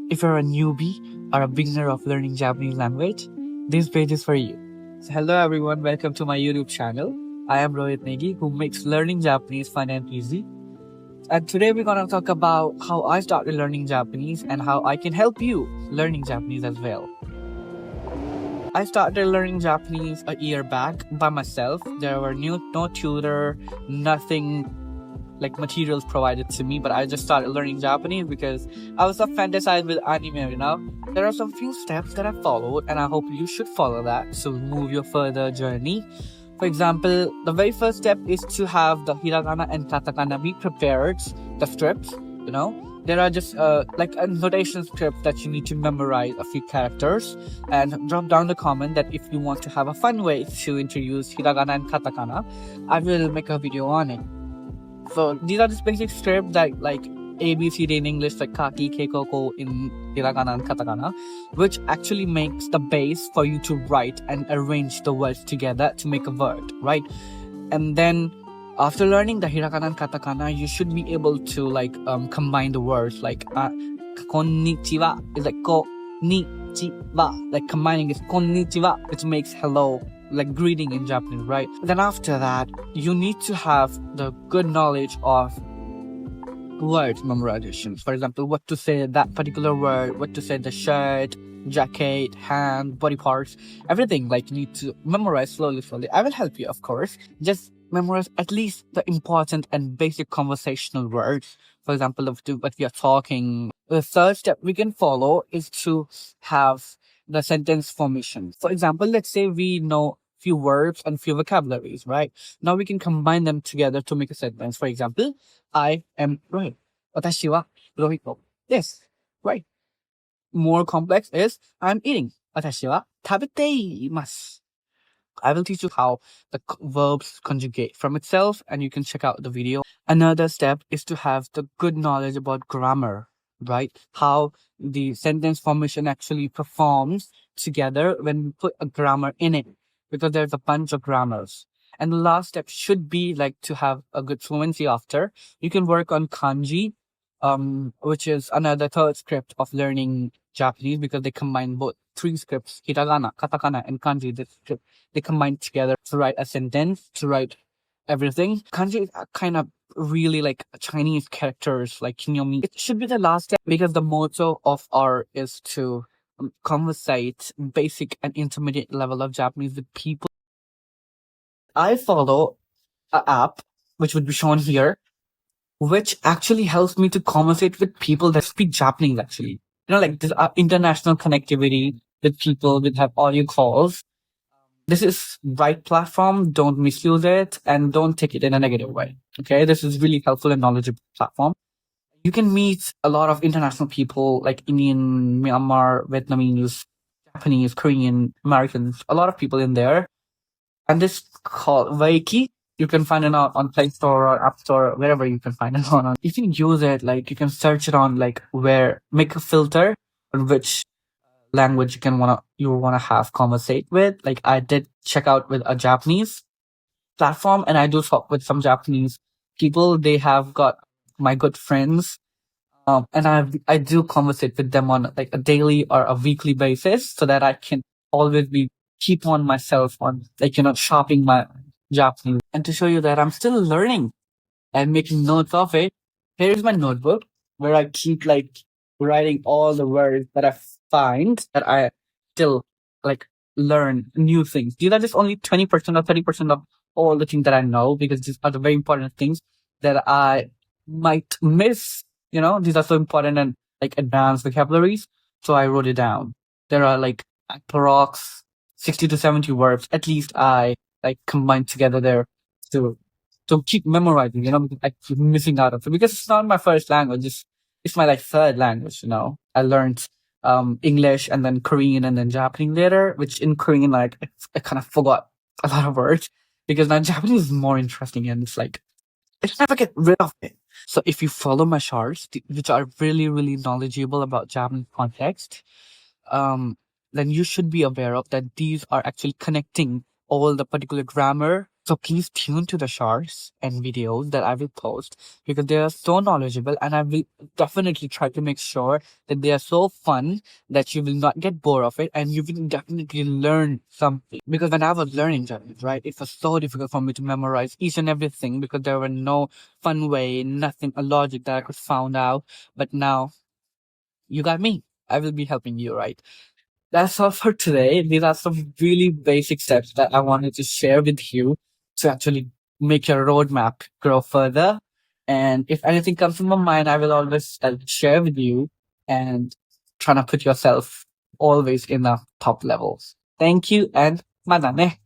If you're a newbie or a beginner of learning Japanese language, this page is for you. So hello everyone, welcome to my YouTube channel. I am Rohit Negi, who makes learning Japanese fun and easy. And today we're gonna talk about how I started learning Japanese and how I can help you learning Japanese as well. I started learning Japanese a year back by myself. There were no tutor, nothing like materials provided to me, but I just started learning Japanese because I was so fantasized with anime. There are some few steps that I followed, and I hope you should follow that to move your further journey. For example, the very first step is to have the hiragana and katakana be prepared, the scripts. There are just like a notation script that you need to memorize a few characters, and drop down the comment that if you want to have a fun way to introduce hiragana and katakana, I will make a video on it. So these are just basic scripts that like ABCD in English, like kaki, keikoko in hiragana and katakana, which actually makes the base for you to write and arrange the words together to make a word, right? And then after learning the hiragana and katakana, you should be able to like combine the words, like konnichiwa is like konnichiwa, like combining is konnichiwa, which makes hello, like greeting in Japanese, right? Then after that, you need to have the good knowledge of word memorization. For example, what to say that particular word, what to say the shirt, jacket, hand, body parts, everything. Like you need to memorize slowly. I will help you, of course. Just memorize at least the important and basic conversational words. For example, of what we are talking. The third step we can follow is to have the sentence formation. For example, let's say we know few verbs and few vocabularies, right? Now we can combine them together to make a sentence. For example, I am Rohit. Watashi wa Rohito. Yes, right. More complex is I'm eating. Watashi wa tabeteimasu. I will teach you how the verbs conjugate from itself, and you can check out the video. Another step is to have the good knowledge about grammar, right? How the sentence formation actually performs together when we put a grammar in it, because there's a bunch of grammars. And the last step should be like to have a good fluency after. You can work on kanji, which is another third script of learning Japanese, because they combine both three scripts, hiragana, katakana, and kanji. They combine together to write a sentence, to write everything. Kanji is kind of really like Chinese characters, like kinyomi. It should be the last step, because the motto of our is to conversate basic and intermediate level of Japanese with people. I follow an app, which would be shown here, which actually helps me to conversate with people that speak Japanese, actually. Like this international connectivity with people that have audio calls. This is right platform. Don't misuse it and don't take it in a negative way. Okay. This is really helpful and knowledgeable platform. You can meet a lot of international people like Indian, Myanmar, Vietnamese, Japanese, Korean, Americans, a lot of people in there. And this called Vaiki. You can find it on Play Store or App Store, wherever you can find it on. If you use it, like you can search it on like make a filter on which language you wanna have conversate with. Like I did check out with a Japanese platform, and I do talk with some Japanese people. They have got my good friends, and I do conversate with them on like a daily or a weekly basis, so that I can always keep on myself on like shopping my Japanese. And to show you that I'm still learning and making notes of it, here's my notebook where I keep like writing all the words that I find that I still like learn new things. These are just only 20% or 30% of all the things that I know, because these are the very important things that I might miss. These are so important and like advanced vocabularies. So I wrote it down. There are like approx 60 to 70 verbs, at least I like combined together there to keep memorizing, because I keep missing out of it, because it's not my first language. It's my like third language. I learned English and then Korean and then Japanese later, which in Korean like I kind of forgot a lot of words, because now Japanese is more interesting, and it's like I never get rid of it. So if you follow my charts, which are really, really knowledgeable about Japanese context, then you should be aware of that these are actually connecting all the particular grammar So please tune to the shorts and videos that I will post because they are so knowledgeable, and I will definitely try to make sure that they are so fun that you will not get bored of it and you will definitely learn something. Because when I was learning Japanese, right, it was so difficult for me to memorize each and everything because there were no fun way, nothing, a logic that I could found out. But now you got me. I will be helping you, right? That's all for today. These are some really basic steps that I wanted to share with you to actually make your roadmap grow further. And if anything comes to my mind, I will always share with you and trying to put yourself always in the top levels. Thank you and madane.